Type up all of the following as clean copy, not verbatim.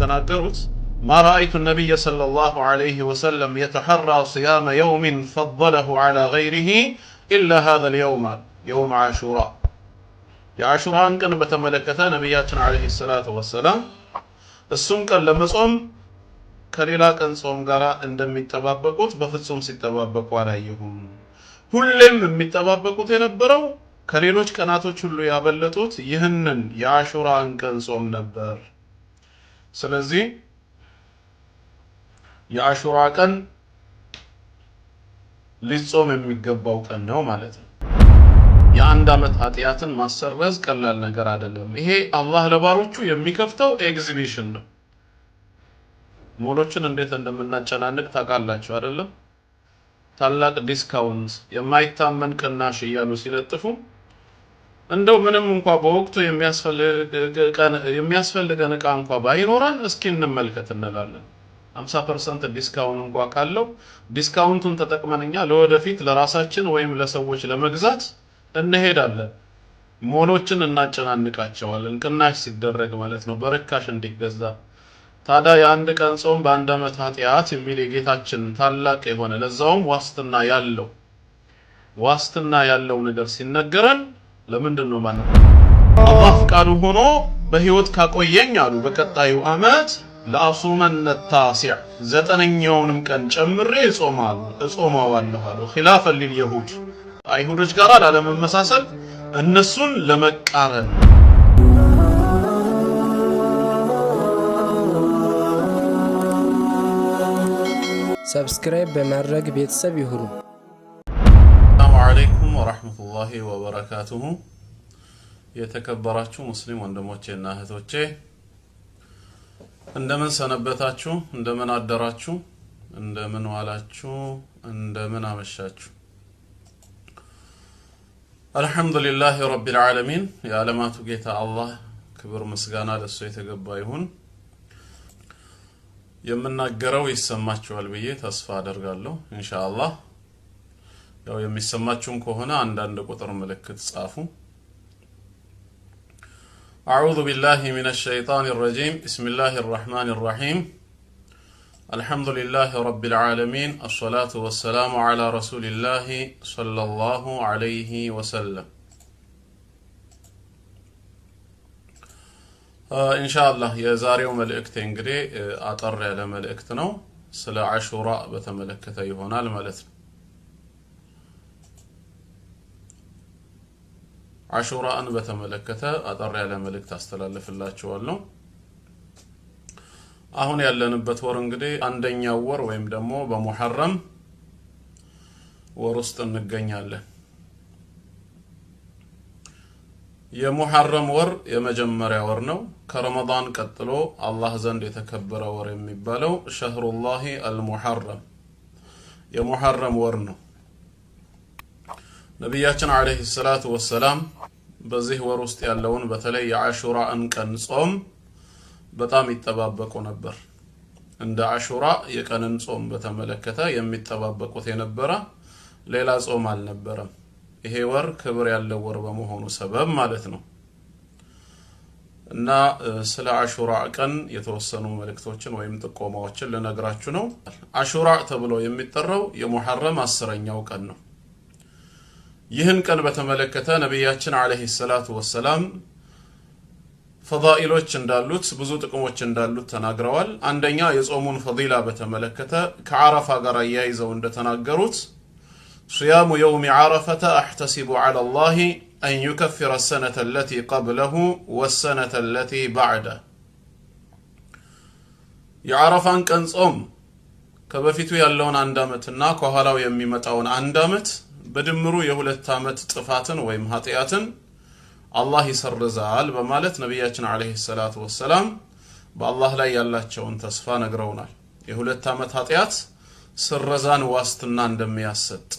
እንደተናገሩት ما رأيت النبي صلى الله عليه وسلم يتحرى صيام يوم فضله على غيره إلا هذا اليوم يوم عاشوراء የአሹራን ቀን በተመለከተ ነብያችን አለይሂ ሰላቱ ወሰለም እሱም ቀን ለመጾም ከሌላ ቀን ጾም ጋር እንደሚጠባበቁት በፍጹም ሲጠባበቁ አላየሁም። ሁሌም የሚጠባበቁት የነበረው ከሌሎች ቀናቶች ሁሉ ያበለጡት ይህንን የአሹራን ቀን ጾም ነበር። ስለዚህ የአሹራ ቀን ሊጾም የሚገባው ቀን ነው ማለት ነው። የአንድ አመት ኃጢያትን ማሰረዝ ቀላል ነገር አይደለም። ይሄ አላህ ለባሮቹ የሚከፍተው ኤግዚቢሽን ነው። ሞሎችን እንዴት እንደምናጨናንቅ ታውቃላችሁ አይደለም? ታላቅ ዲስካውንት የማይታመን ቅናሽ እያሉ ሲለጥፉ እንደው ምንም እንኳን በወቅቱ የሚያስፈልገን ዕቃ እንኳን ባይኖረን እስኪ እንመልከት እንላለን። 50% ዲስካውንት እንኳን ካለው ዲስካውንቱን ተጠቅመንኛ ለወደፊት ለራሳችን ወይም ለሰዎች ለመግዛት እንሄዳለን። ሞሎችን እናጨናንቃቸዋለን ቅናሽ ሲደረግ ማለት ነው፣ በርካሽ እንዲገዛ። ታዲያ የአንድ ቀን ጾም በአንድ አመት ኃጢያት የሚል የጌታችን ታላቅ የሆነ ለዛውም ዋስትና ያለው ነገር ሲነገረን ለምንድን ነው ማለት ነው? አላህ ፍቃዱ ሆኖ በህይወት ካቆየኝ አሉ በቀጣዩ አመት ለአሱመነ ታሲዕ ዘጠነኛውንም ቀን ጨምሬ እጾማዋለሁ አሉ። ኺላፈን ሊልየሁድ አይሁዶች ጋር ላለመመሳሰል እነሱን ለመቃረን። ሰብስክራይብ በማድረግ ቤተሰብ ይሁኑ። ሰላም አለይኩም ወራህመቱላሂ ወበረካቱሁ። የተከበራችሁ ሙስሊም ወንድሞቼና እህቶቼ እንደምን ሰነበታችሁ? እንደምን አደራችሁ? እንደምን ዋላችሁ? እንደምን አመሻችሁ? አልহামዱሊላሂ ረቢል ዓለሚን። የዓለማቱ ጌታ አላህ ክብር ምስጋና ለሱ የተገባ ይሁን። የምናገረው ይሰማችኋል ብዬ ተስፋ አደርጋለሁ ኢንሻአላህ። ያው የሚሰማችሁም ከሆነ አንዳንድ ቁጥር ምልክት ጻፉ። أعوذ بالله من الشيطان الرجيم بسم الله الرحمن الرحيم الحمد لله رب العالمين الصلاة والسلام على رسول الله صلى الله عليه وسلم إن شاء الله يا زاريو ملئكت انجري أطر على ملئكتنا سلا عاشوراء بتملكت يهونا الملئكت عاشوراء በተመለከተ አጠር ያለ መልእክት አስተላልፍላችኋለሁ። አሁን ያለንበት ወር እንግዲህ አንደኛው ወር ወይም ደግሞ በሙሐረም ወር ውስጥ እንገኛለን። የሙሐረም ወር የመጀመሪያ ወር ነው። ከረመዳን ቀጥሎ አላህ ዘንድ የተከበረ ወር የሚባለው ሸህሩላሂ አልሙሐረም የሙሐረም ወር ነው። ነብያችን አለይሂ ሰላቱ ወሰላም በዚህ ወር ውስጥ ያለውን በተለይ የአሹራን ቀን ጾም በጣም ይተባበቁ ነበር። እንደ አሹራ የቀንን ጾም በተመለከተ የሚተባበቁት የነበረ ሌላ ጾም አልነበረም። ይሄ ወር ክብር ያለው ወር በመሆኑ ሰበብ ማለት ነው። እና ስለ አሹራ ቀን የተወሰኑ መልእክቶችን ወይም ጥቆማዎችን ልነግራችሁ ነው። አሹራ ተብሎ የሚጠራው የሙሐረም 10ኛው ቀን ነው። ይህን ቀን በተመለከተ ነብያችን አለይሂ ሰላቱ ወሰላም ፈዳኢሎች እንዳሉት ብዙ ጥቅሞች እንዳሉት ተናግረዋል። አንደኛ የጾሙን ፈዲላ በተመለከተ ከዓረፋ ጋር ያይዘው እንደተናገሩት صيام يوم عرفة أحتسب على الله أن يكفر السنة التي قبله والسنة التي بعده የዓረፋን ቀን ጾም ከበፊቱ ያለውን አንድ አመትና ከኋላው የሚመጣውን አንድ አመት በድምሩ የሁለት አመት ጥፋትን ወይም ኃጢያትን አላህ ይሰርዛል በማለት ነብያችን አለይሂ ሰላቱ ወሰላም በአላህ ላይ ያላቸውን ተስፋ ነግረውናል። የሁለት አመት ኃጢያት ስረዛን ዋስትና እንደሚያሰጥ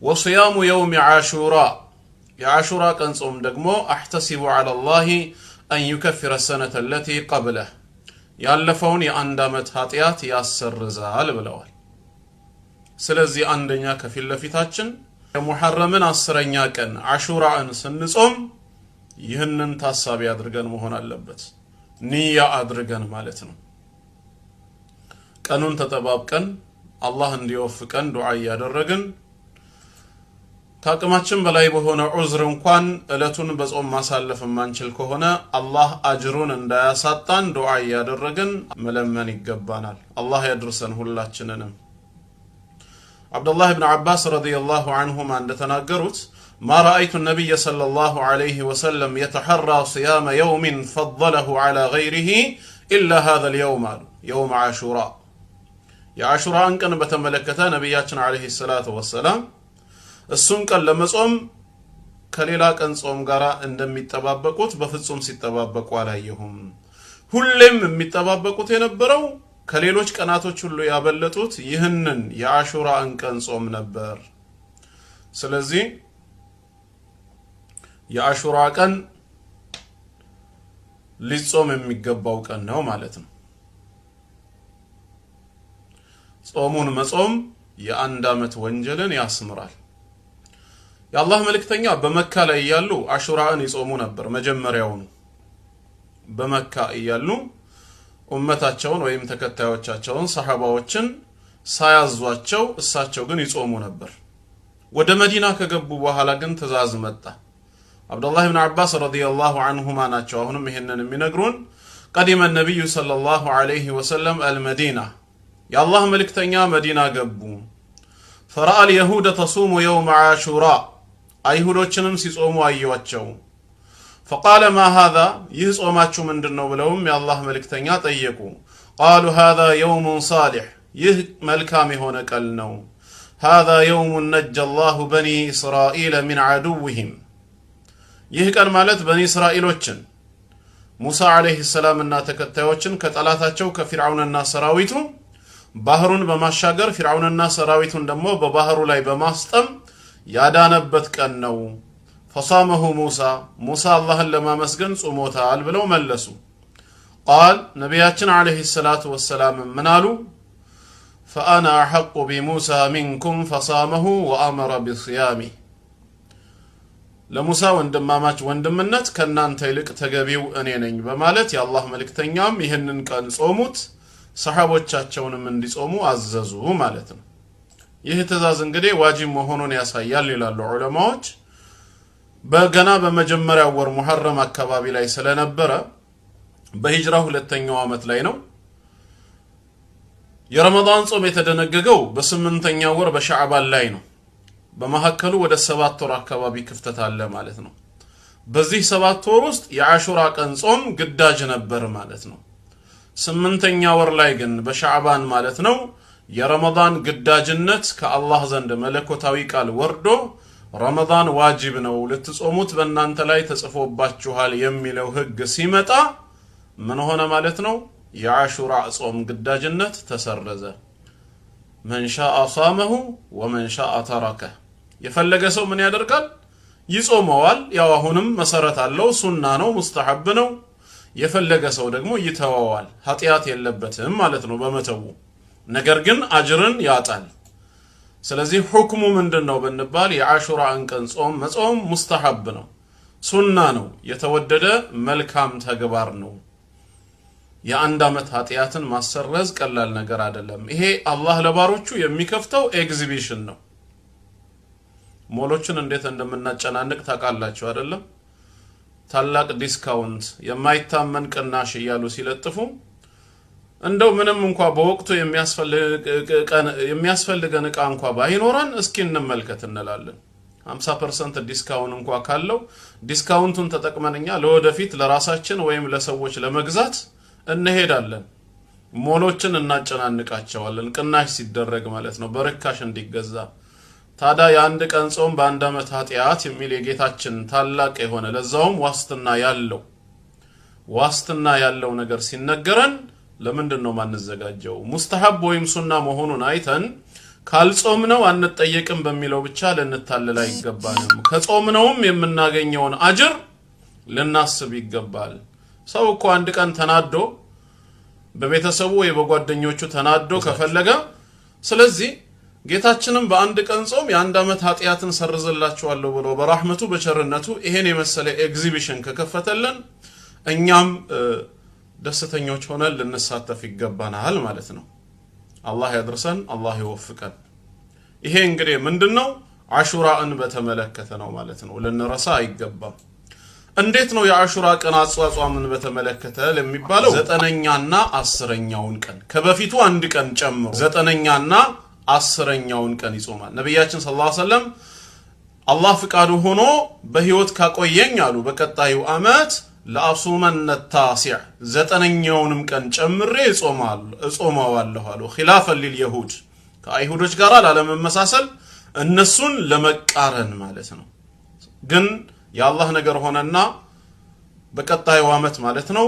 وصيام يوم عاشوراء የአሹራ ቀን ጾም ደግሞ احتسب على الله أن يكفر السنة التي قبله ያለፈውን የአንድ አመት ኃጢያት ያሰርዛል ብለዋል። ስለዚህ አንደኛ ከፊል ለፊታችን የሙሐረምን 10ኛ ቀን አሹራን ስንጾም ይህንን ታሳቢ አድርገን መሆን አለበት። ንያ አድርገን ማለት ነው። ቀኑን ተጠባብቀን አላህ እንዲወፍቀን ዱዓ ያደረግን ከአቅማችን በላይ በሆነ ዑዝር እንኳን እለቱን በጾም ማሳለፍ ማንችል ከሆነ አላህ አጅሩን እንዳያሳጣን ዱዓ ያደረግን መለመን ይገባናል። አላህ ያድርሰን ሁላችንንም። አብዱላህ ኢብኑ አባስ ረዲየላሁ ዐንሁማ እንደተናገሩት ما رأيت النبي صلى الله عليه وسلم يتحرى صيام يوم فضله على غيره إلا هذا اليوم يوم عاشوراء يا عاشوراء كان بتملكته نبياتنا عليه الصلاة والسلام السم كان لما صوم كليلا كان صوم غرا عندما يتبابكوت بفصوم ሲተባበቁ عليهم ሁሌም የሚተባበቁት የነበረው ከሌሎች ቀናቶች ሁሉ ያበለጡት ይህንን የአሹራን ቀን ጾም ነበር። ስለዚህ የአሹራ ቀን ሊጾም የሚገባው ቀን ነው ማለት ነው። ጾሙን መጾም የአንድ አመት ወንጀልን ያስምራል። የአላህ መልእክተኛ በመካ ላይ ያሉ አሹራን ይጾሙ ነበር። መጀመሪያውኑ በመካ ያሉ ኡመታቸውን ወይም ተከታዮቻቸውን ሰሃባዎችን ሳያዟቸው እሳቸው ግን ይጾሙ ነበር። ወደ መዲና ከገቡ በኋላ ግን ትእዛዝ መጣ። አብዱላህ ኢብኑ አባስ ረዲየላሁ ዐንሁማ ናቸው አሁንም ይሄንን የሚነግሩን። ቀዲመ ነብዩ ሰለላሁ ዐለይሂ ወሰለም አልመዲና የአላህ መልእክተኛ መዲና ገቡ። ፈረአ اليهود تصوم يوم عاشوراء አይሁዶችንም ሲጾሙ አዩዋቸው። فقال ما هذا ይጾማችሁ ምንድነው ብለውም የአላህ መልእክተኛ ጠየቁ። قالوا هذا يوم صالح ይህ መልካም የሆነ ቀን ነው። هذا يوم نجى الله بني إسرائيل من عدوهم ይህ ቀን ማለት በኒ እስራኤሎችን ሙሳ አለይሂ ሰላም እና ተከታዮችን ከጠላታቸው ከፊርዓውንና ሰራዊቱ ባህሩን በማሻገር ፊርዓውንና ሰራዊቱን ደግሞ በባህሩ ላይ በማስጠም ያዳነበት ቀን ነው። فصامه موسى አላህን ለማመስገን ጾሞታል ብለው መለሱ። قال ነቢያችን አለይሂ ሰላቱ ወሰላም ምን አሉ? فأنا أحق بموسى منكم فصامه وأمر بصيامه ለሙሳ ወንድማማች ወንድምነት ከናንተ ይልቅ ተገቢው እኔ ነኝ በማለት የአላህ መልእክተኛም ይሄንን ቀን ጾሙት፣ ሰሃቦቻቸውንም እንዲጾሙ አዘዙ ማለት ነው። ይህ ትእዛዝ እንግዲህ ዋጅብ መሆኑን ያሳያል ይላሉ ዑለማዎች። በገና በመጀመሪያው ወር ሙሐረም አካባቢ ላይ ስለነበረ በሂጅራ ሁለተኛው ዓመት ላይ ነው። የረመዳን ጾም የተደነገገው በ8ኛው ወር በሻዕባን ላይ ነው። በመሐከሉ ወደ 7 ወር አካባቢ ክፍተት አለ ማለት ነው። በዚህ 7 ወር ውስጥ የአሹራ ቀን ጾም ግዳጅ ነበር ማለት ነው። 8ኛ ወር ላይ ግን በሻዕባን ማለት ነው የረመዳን ግዳጅነት ከአላህ ዘንድ መለኮታዊ ቃል ወርዶ ረመዳን ዋጅብ ነው ልትጾሙት በእናንተ ላይ ተጽፎባችኋል የሚለው ህግ ሲመጣ ምን ሆነ ማለት ነው? የአሹራ ጾም ግዳጅነት ተሰረዘ። من شاء صامه ومن شاء تركه የፈለገ ሰው ምን ያደርጋል? ይጾመዋል። ያው አሁንም መሰረት አለው፣ ሱና ነው፣ ሙስተሐብ ነው። የፈለገ ሰው ደግሞ ይተዋዋል፣ ኃጢያት የለበትም ማለት ነው በመተው። ነገር ግን አጅርን ያጣል። ስለዚህ ሁክሙ ምንድነው ብንባል የአሹራን ቀን ጾም መጾም ሙስተሐብ ነው፣ ሱና ነው፣ የተወደደ መልካም ተግባር ነው። የአንድ አመት ኃጢያትን ማሰረዝ ቀላል ነገር አይደለም። ይሄ አላህ ለባሮቹ የሚከፍተው ኤግዚቢሽን ነው። ሞሎችን እንዴት እንደምናጨናንቅ ታውቃላችሁ አይደለም? ታላቅ ዲስካውንት የማይታመን ቅናሽ እያሉ ሲለጥፉ እንደው ምንም እንኳን በወቅቱ የሚያስፈልገን ዕቃ እንኳን ባይኖረን እስኪ እንመልከት እንላለን። 50% ዲስካውንት እንኳን ካለው ዲስካውንቱን ተጠቅመንኛ ለወደፊት ለራሳችን ወይም ለሰዎች ለመግዛት እንሄዳለን። ሞሎችን እናጨናንቃቸዋለን ቅናሽ ሲደረግ ማለት ነው በርካሽ እንዲገዛ። ታዲያ የአንድ ቀን ጾም በአንድ አመት ኃጢያት የሚል የጌታችን ታላቅ የሆነ ለዛውም ዋስትና ያለው ነገር ሲነገረን ለምንድን ነው ማንዘጋጀው? ሙስተሐብ ወይም ሱና መሆኑን አይተን ካልጾምነው አንጠየቅም በሚለው ብቻ ልንታለል አይገባንም። ከጾምነውም የምናገኘውን አጅር ልናስብ ይገባል። ሰው እኮ አንድ ቀን ተናዶ በቤተሰቡ ወይ በጓደኞቹ ተናዶ ከፈለገ ስለዚህ ጌታችንም በአንድ ቀን ጾም የአንድ አመት ኃጢያትን ሰርዝላችኋለሁ ብሎ በራህመቱ በቸርነቱ ይሄን የመሰለ ኤግዚቢሽን ከከፈተልን እኛም ደስተኞች ሆነን ልንሳተፍ ይገባናል ማለት ነው። አላህ ያድርሰን፣ አላህ ይወፍቀን። ይሄ እንግዲህ ምንድነው አሹራን በተመለከተ ነው ማለት ነው። ልንረሳ አይገባም። እንዴት ነው የአሹራ ቀን አጽዋጽዋምን በተመለከተ ለሚባለው 9ኛና 10ኛውን ቀን ከበፊቱ አንድ ቀን ጨምሮ 9ኛና 10ኛውን ቀን ይጾማል ነብያችን ሰለላሁ ዐለይሂ ወሰለም። አላህ ፍቃዱ ሆኖ በህይወት ካቆየኝ አሉ በቀጣዩ አመት ለአሱመነ ታሲዕ 9ኛውንም ቀን ጨምሬ እጾማዋለሁ አሉ። ኺላፈን ሊልየሁድ ከአይሁዶች ጋር ላለመመሳሰል እነሱን ለመቃረን ማለት ነው። ግን የአላህ ነገር ሆነና በቀጣዩ አመት ማለት ነው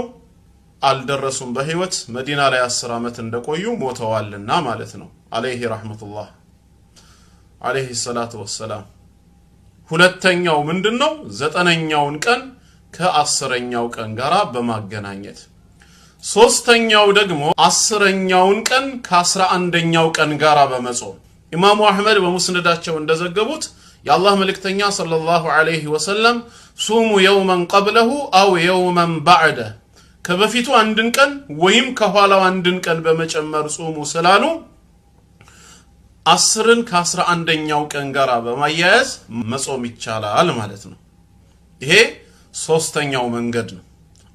አልደረሱም በህይወት መዲና ላይ 10 አመት እንደቆዩ ሞተዋልና ማለት ነው። አለይሂ ረህመቱላህ አለይሂ ሰላቱ ወሰላም። ሁለተኛው ምንድነው 9ኛውን ቀን ከ10ኛው ቀን ጋራ በማገናኘት፣ ሶስተኛው ደግሞ 10ኛውን ቀን ከ11ኛው ቀን ጋራ በመጾም ኢማሙ አህመድ በሙስነዳቸው እንደዘገቡት የአላህ መልእክተኛ ሰለላሁ ዐለይሂ ወሰለም ሱሙ የውመን ቀብለሁ አው የውመን ባዕደ ከበፊቱ አንድን ቀን ወይም ከኋላው አንድን ቀን በመጨመር ጾሙ ስላሉ 10ን ከ11ኛው ቀን ጋራ በማያያዝ መጾም ይቻላል ማለት ነው። ይሄ ሶስተኛው መንገድ ነው።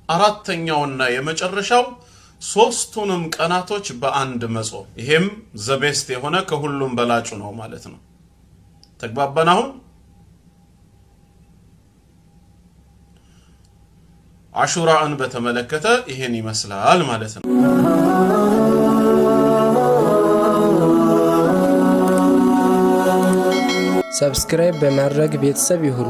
አራተኛውና የመጨረሻው ሶስቱንም ቀናቶች በአንድ መጾም፣ ይሄም ዘቤስት የሆነ ከሁሉም በላጩ ነው ማለት ነው። ተግባባን? አሁን አሹራን በተመለከተ ይሄን ይመስላል ማለት ነው። ሰብስክራይብ በማድረግ ቤተሰብ ይሁኑ።